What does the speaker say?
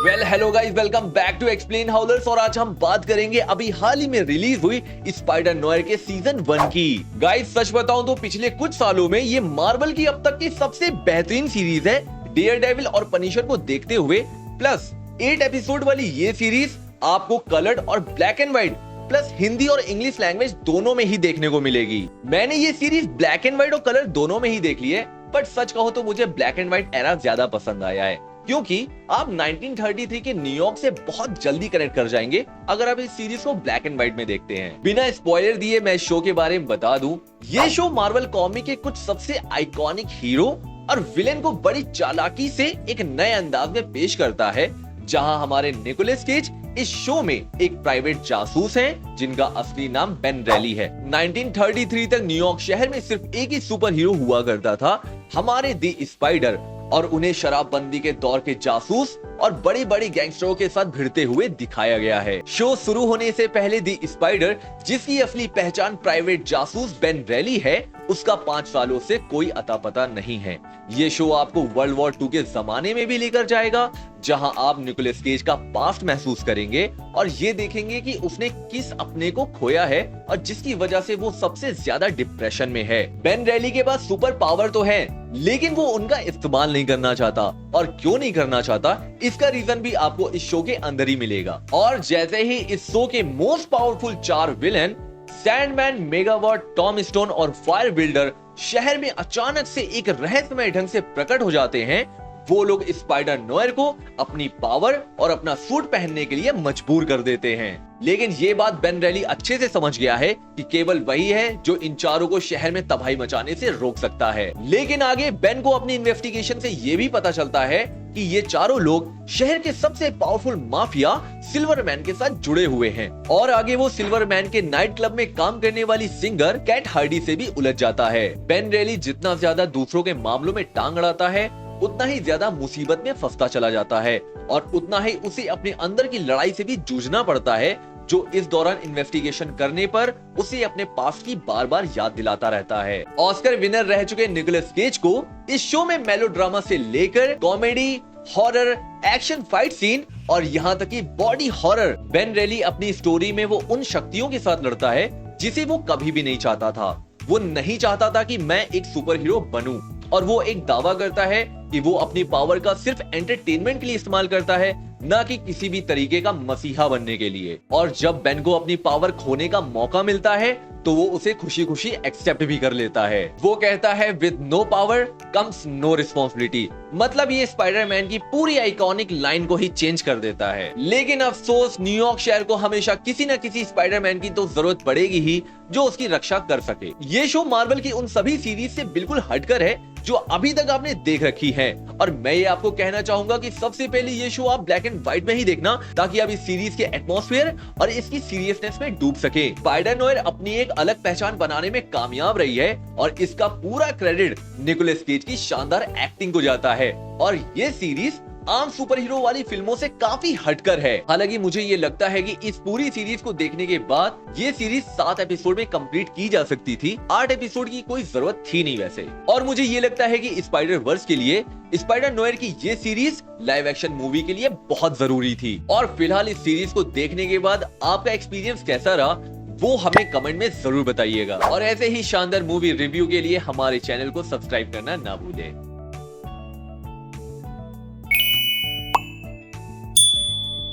Well hello guys, welcome back to explain howlers. और आज हम बात करेंगे अभी हाल ही में रिलीज हुई स्पाइडर नोयर के सीजन 1 की। गाइस सच बताऊं तो पिछले कुछ सालों में ये मार्वल की अब तक की सबसे बेहतरीन सीरीज है। डेयरडेविल और पनिशर को देखते हुए प्लस 8 एपिसोड वाली ये सीरीज आपको कलर्ड और black and white plus Hindi और इंग्लिश लैंग्वेज दोनों में ही देखने को मिलेगी। मैंने ये सीरीज ब्लैक एंड व्हाइट और कलर दोनों में ही देख ली है, बट सच कहो तो मुझे ब्लैक एंड व्हाइट एरा ज्यादा पसंद आया है, क्योंकि आप 1933 के न्यूयॉर्क से बहुत जल्दी कनेक्ट कर जाएंगे अगर आप इस सीरीज को ब्लैक एंड व्हाइट में देखते हैं। बिना स्पॉइलर दिए मैं शो के बारे में बता दूं, ये शो मार्वल कॉमिक के कुछ सबसे आइकॉनिक हीरो और विलेन को बड़ी चालाकी से एक नए अंदाज में पेश करता है। जहां हमारे निकोलस केज इस शो में एक प्राइवेट जासूस हैं, जिनका असली नाम बेन रेली है। 1933 तक न्यूयॉर्क शहर में सिर्फ एक ही सुपर हीरो हुआ करता था, हमारे दी स्पाइडर, और उन्हें शराबबंदी के दौर के जासूस और बड़ी बड़ी गैंगस्टरों के साथ भिड़ते हुए दिखाया गया है। शो शुरू होने से पहले दी स्पाइडर, जिसकी असली पहचान प्राइवेट जासूस बेन रेली है, उसका 5 सालों से कोई अता पता नहीं है। ये शो आपको वर्ल्ड वॉर 2 के जमाने में भी लेकर जाएगा, जहां आप निकोलस केज का पास्ट महसूस करेंगे और ये देखेंगे कि उसने किस अपने को खोया है और जिसकी वजह से वो सबसे ज्यादा डिप्रेशन में है। बेन रेली के पास सुपर पावर तो है, लेकिन वो उनका इस्तेमाल नहीं करना चाहता। और क्यों नहीं करना चाहता, इसका रीजन भी आपको इस शो के अंदर ही मिलेगा। और जैसे ही इस शो के most powerful 4 villain Sandman, megawatt, Tom stone और फायर बिल्डर शहर में अचानक से एक रहस्यमय ढंग से प्रकट हो जाते हैं, वो लोग स्पाइडर नोयर को अपनी पावर और अपना सूट पहनने के लिए मजबूर कर देते हैं। लेकिन ये बात बेन रेली अच्छे से समझ गया है कि केवल वही है जो इन चारों को शहर में तबाही मचाने से रोक सकता है। लेकिन आगे बेन को अपनी इन्वेस्टिगेशन से ये भी पता चलता है कि ये चारों लोग शहर के सबसे पावरफुल माफिया सिल्वर मैन के साथ जुड़े हुए हैं। और आगे वो सिल्वर मैन के नाइट क्लब में काम करने वाली सिंगर कैट हार्डी से भी उलझ जाता है। बेन रेली जितना ज्यादा दूसरों के मामलों में टांग अड़ाता है, उतना ही ज्यादा मुसीबत में फंसता चला जाता है और उतना ही उसे अपने अंदर की लड़ाई से भी जूझना पड़ता है, जो इस दौरान इन्वेस्टिगेशन करने पर उसे अपने पास्ट की बार बार याद दिलाता रहता है। ऑस्कर विनर रह चुके निकोलस केज को इस शो में मेलोड्रामा से लेकर comedy, horror, action, fight scene और यहाँ तक कि बॉडी हॉरर, बेन रेली अपनी स्टोरी में वो उन शक्तियों के साथ लड़ता है जिसे वो कभी भी नहीं चाहता था। वो नहीं चाहता था कि मैं एक सुपर हीरो बनूं, और वो एक दावा करता है कि वो अपनी पावर का सिर्फ एंटरटेनमेंट के लिए इस्तेमाल करता है, न कि किसी भी तरीके का मसीहा बनने के लिए। और जब बेन को अपनी पावर खोने का मौका मिलता है तो वो उसे खुशी खुशी एक्सेप्ट भी कर लेता है। वो कहता है with no power comes no responsibility. मतलब ये स्पाइडरमैन की पूरी आइकॉनिक लाइन को ही चेंज कर देता है। लेकिन अफसोस, न्यूयॉर्क शहर को हमेशा किसी न किसी स्पाइडरमैन की तो जरूरत पड़ेगी ही जो उसकी रक्षा कर सके। ये शो मार्वल की उन सभी सीरीज से बिल्कुल हटकर है जो अभी तक आपने देख रखी है। और मैं ये आपको कहना चाहूंगा कि सबसे पहले ये शो आप ब्लैक एंड व्हाइट में ही देखना, ताकि आप इस सीरीज के एटमॉस्फेयर और इसकी सीरियसनेस में डूब सके। स्पाइडर नोयर अपनी एक अलग पहचान बनाने में कामयाब रही है और इसका पूरा क्रेडिट निकोलस केज की शानदार एक्टिंग को जाता है। और ये सीरीज आम सुपर हीरो वाली फिल्मों से काफी हटकर है। हालांकि मुझे ये लगता है कि इस पूरी सीरीज को देखने के बाद ये सीरीज 7 एपिसोड में कंप्लीट की जा सकती थी। 8 एपिसोड की कोई जरूरत थी नहीं वैसे। और मुझे ये लगता है कि स्पाइडर वर्स के लिए स्पाइडर नोयर की ये सीरीज लाइव एक्शन मूवी के लिए बहुत जरूरी थी। और फिलहाल इस सीरीज को देखने के बाद आपका एक्सपीरियंस कैसा रहा, वो हमें कमेंट में जरूर बताइएगा। और ऐसे ही शानदार मूवी रिव्यू के लिए हमारे चैनल को सब्सक्राइब करना ना भूलें।